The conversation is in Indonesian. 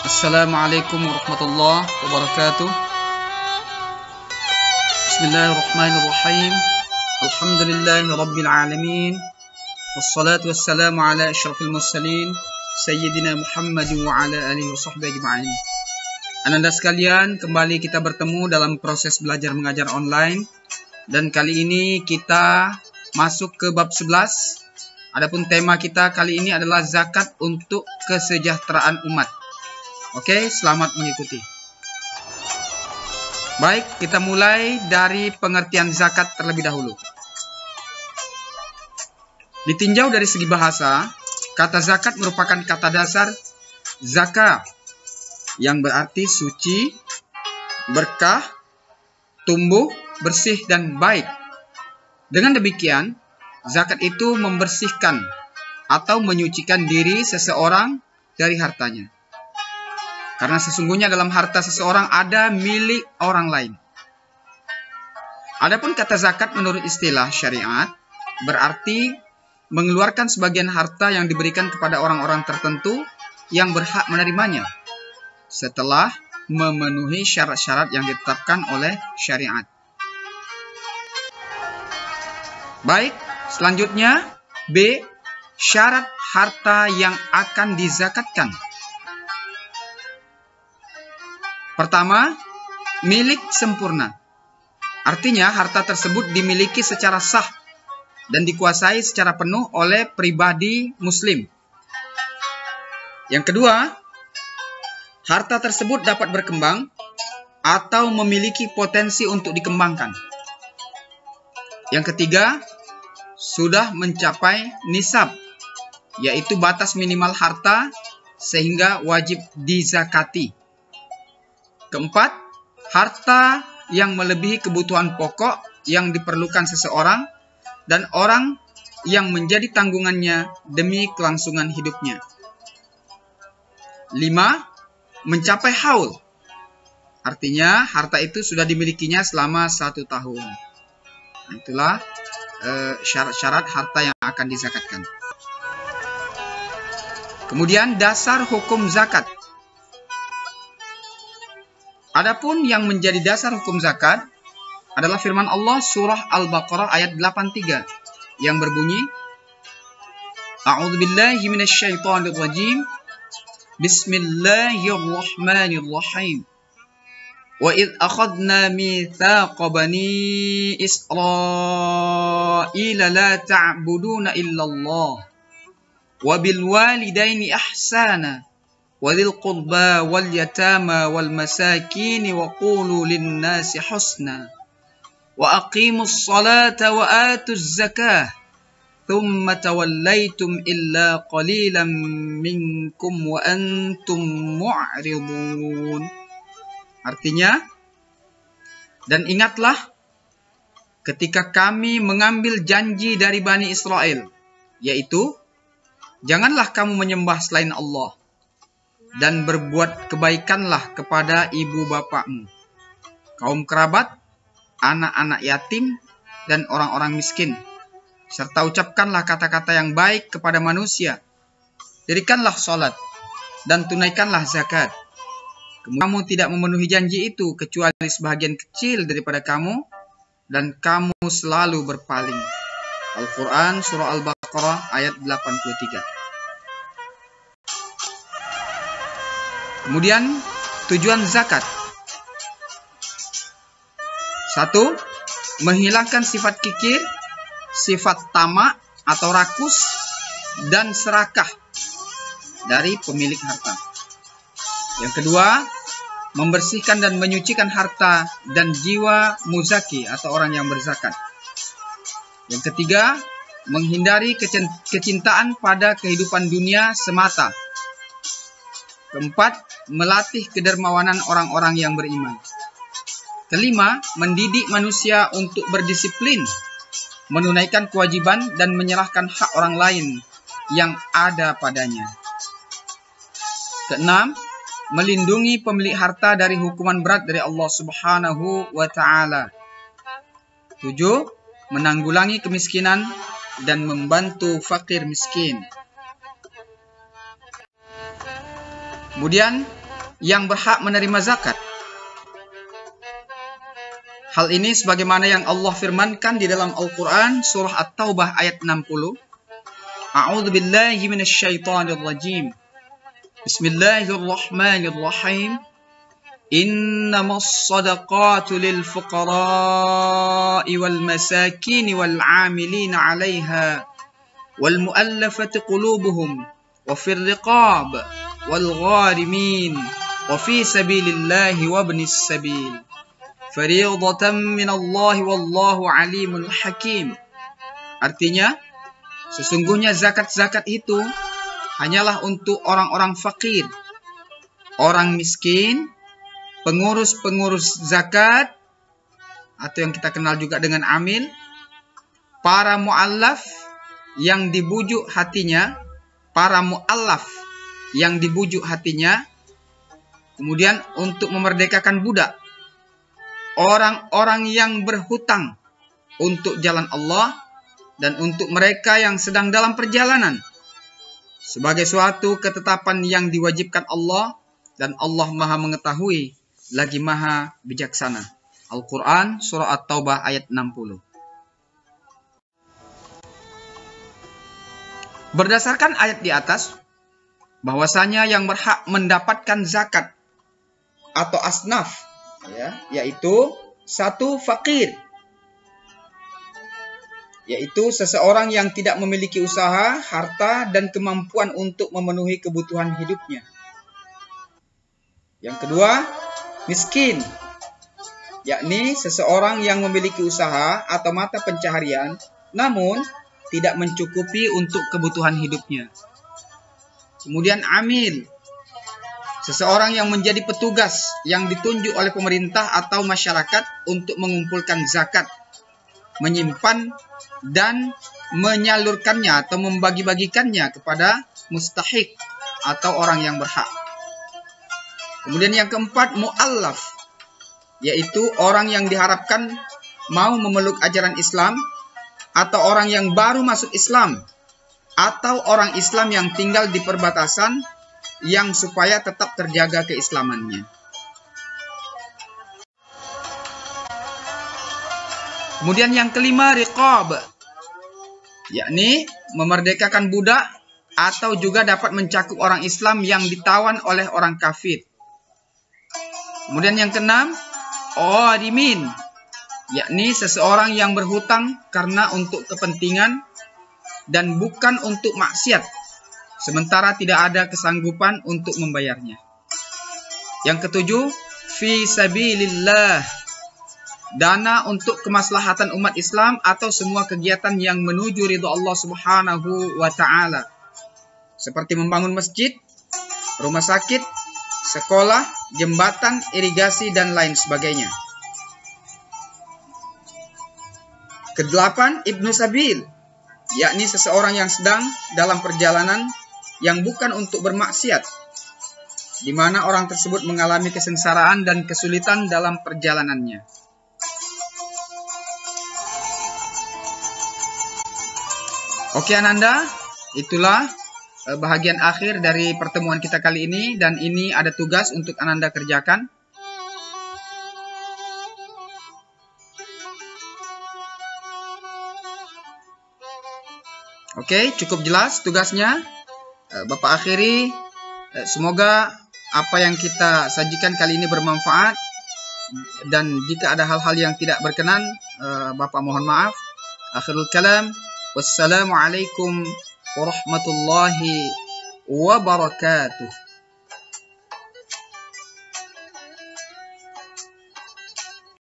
Assalamualaikum warahmatullahi wabarakatuh. Bismillahirrahmanirrahim. Alhamdulillahi rabbil alamin. Wassalatu wassalamu ala asyrafil mursalin Sayyidina Muhammad wa ala alihi wa sahbihi ajma'in. Ananda sekalian, kembali kita bertemu dalam proses belajar mengajar online. Dan kali ini kita masuk ke bab 11. Adapun tema kita kali ini adalah zakat untuk kesejahteraan umat. Oke, selamat mengikuti. Baik, kita mulai dari pengertian zakat terlebih dahulu. Ditinjau dari segi bahasa, kata zakat merupakan kata dasar zakat yang berarti suci, berkah, tumbuh, bersih, dan baik. Dengan demikian, zakat itu membersihkan atau menyucikan diri seseorang dari hartanya. Karena sesungguhnya dalam harta seseorang ada milik orang lain. Adapun kata zakat menurut istilah syariat berarti mengeluarkan sebagian harta yang diberikan kepada orang-orang tertentu yang berhak menerimanya setelah memenuhi syarat-syarat yang ditetapkan oleh syariat. Baik, selanjutnya B. Syarat harta yang akan dizakatkan. Pertama, milik sempurna. Artinya harta tersebut dimiliki secara sah dan dikuasai secara penuh oleh pribadi muslim. Yang kedua, harta tersebut dapat berkembang atau memiliki potensi untuk dikembangkan. Yang ketiga, sudah mencapai nisab, yaitu batas minimal harta sehingga wajib dizakati. Keempat, harta yang melebihi kebutuhan pokok yang diperlukan seseorang dan orang yang menjadi tanggungannya demi kelangsungan hidupnya. 5. Mencapai haul. Artinya harta itu sudah dimilikinya selama 1 tahun. Itulah syarat-syarat harta yang akan dizakatkan. Kemudian dasar hukum zakat. Adapun yang menjadi dasar hukum zakat adalah firman Allah surah Al-Baqarah ayat 83 yang berbunyi, A'udzubillahi minasyaitonirrajim. Bismillahirrahmanirrahim. Wa idh akhadna mitsaqa bani Israila la ta'buduna illallah wa bil walidaini ihsana وذي القربى واليتامى والمساكين وقولوا للناس حسنا وأقيموا الصلاة وآتوا الزكاة ثم توليتم إلا قليلا منكم وأنتم معرضون. Artinya, dan ingatlah ketika kami mengambil janji dari Bani Israel, yaitu janganlah kamu menyembah selain Allah, dan berbuat kebaikanlah kepada ibu bapakmu, kaum kerabat, anak-anak yatim, dan orang-orang miskin. Serta ucapkanlah kata-kata yang baik kepada manusia. Dirikanlah sholat, dan tunaikanlah zakat. Kamu tidak memenuhi janji itu kecuali sebagian kecil daripada kamu, dan kamu selalu berpaling. Al-Quran Surah Al-Baqarah ayat 83. Kemudian tujuan zakat. 1. Menghilangkan sifat kikir, sifat tamak atau rakus, dan serakah dari pemilik harta. Yang kedua, membersihkan dan menyucikan harta dan jiwa muzaki atau orang yang berzakat. Yang ketiga, menghindari kecintaan pada kehidupan dunia semata. Keempat, melatih kedermawanan orang-orang yang beriman. Kelima, mendidik manusia untuk berdisiplin, menunaikan kewajiban dan menyerahkan hak orang lain yang ada padanya. Keenam, melindungi pemilik harta dari hukuman berat dari Allah Subhanahu wa Ta'ala. 7. Menanggulangi kemiskinan dan membantu fakir miskin. Kemudian yang berhak menerima zakat. Hal ini sebagaimana yang Allah firmankan di dalam Al-Quran surah At-Taubah ayat 60. A'udzu billahi minasyaitonir rajim. Bismillahirrahmanirrahim. Innamas shadaqatu lil fuqara'i wal masakin wal 'amilina 'alaiha wal mu'allafati qulubuhum wa fir riqab wal gharimin wa fi sabilillahi wa ibnis sabil. Fariidatan minallahi wallahu alimul hakim. Artinya, sesungguhnya zakat-zakat itu hanyalah untuk orang-orang fakir, orang miskin, pengurus-pengurus zakat, atau yang kita kenal juga dengan amil, para mu'allaf yang dibujuk hatinya, para mu'allaf yang dibujuk hatinya, kemudian untuk memerdekakan budak, orang-orang yang berhutang untuk jalan Allah, dan untuk mereka yang sedang dalam perjalanan, sebagai suatu ketetapan yang diwajibkan Allah, dan Allah Maha mengetahui lagi Maha bijaksana. Al-Quran surah At-Taubah ayat 60. Berdasarkan ayat di atas, bahwasanya yang berhak mendapatkan zakat atau asnaf, yaitu satu, fakir, yaitu seseorang yang tidak memiliki usaha, harta, dan kemampuan untuk memenuhi kebutuhan hidupnya. Yang kedua, miskin, yakni seseorang yang memiliki usaha atau mata pencaharian, namun tidak mencukupi untuk kebutuhan hidupnya. Kemudian amil, seseorang yang menjadi petugas yang ditunjuk oleh pemerintah atau masyarakat untuk mengumpulkan zakat, menyimpan dan menyalurkannya atau membagi-bagikannya kepada mustahik atau orang yang berhak. Kemudian yang keempat, mu'allaf, yaitu orang yang diharapkan mau memeluk ajaran Islam, atau orang yang baru masuk Islam, atau orang Islam yang tinggal di perbatasan yang supaya tetap terjaga keislamannya. Kemudian yang kelima, riqab, yakni memerdekakan budak atau juga dapat mencakup orang Islam yang ditawan oleh orang kafir. Kemudian yang keenam, gharimin, yakni seseorang yang berhutang karena untuk kepentingan dan bukan untuk maksiat, sementara tidak ada kesanggupan untuk membayarnya. Yang ketujuh, fi sabilillah, dana untuk kemaslahatan umat Islam atau semua kegiatan yang menuju ridha Allah Subhanahu wa ta'ala, seperti membangun masjid, rumah sakit, sekolah, jembatan, irigasi, dan lain sebagainya. Kedelapan, ibnu sabil, yakni seseorang yang sedang dalam perjalanan yang bukan untuk bermaksiat, di mana orang tersebut mengalami kesengsaraan dan kesulitan dalam perjalanannya. Oke Ananda, itulah bahagian akhir dari pertemuan kita kali ini, dan ini ada tugas untuk Ananda kerjakan. Oke, cukup jelas tugasnya. Bapak akhiri, semoga apa yang kita sajikan kali ini bermanfaat, dan jika ada hal-hal yang tidak berkenan, Bapak mohon maaf. Akhirul kalam, wassalamualaikum warahmatullahi wabarakatuh.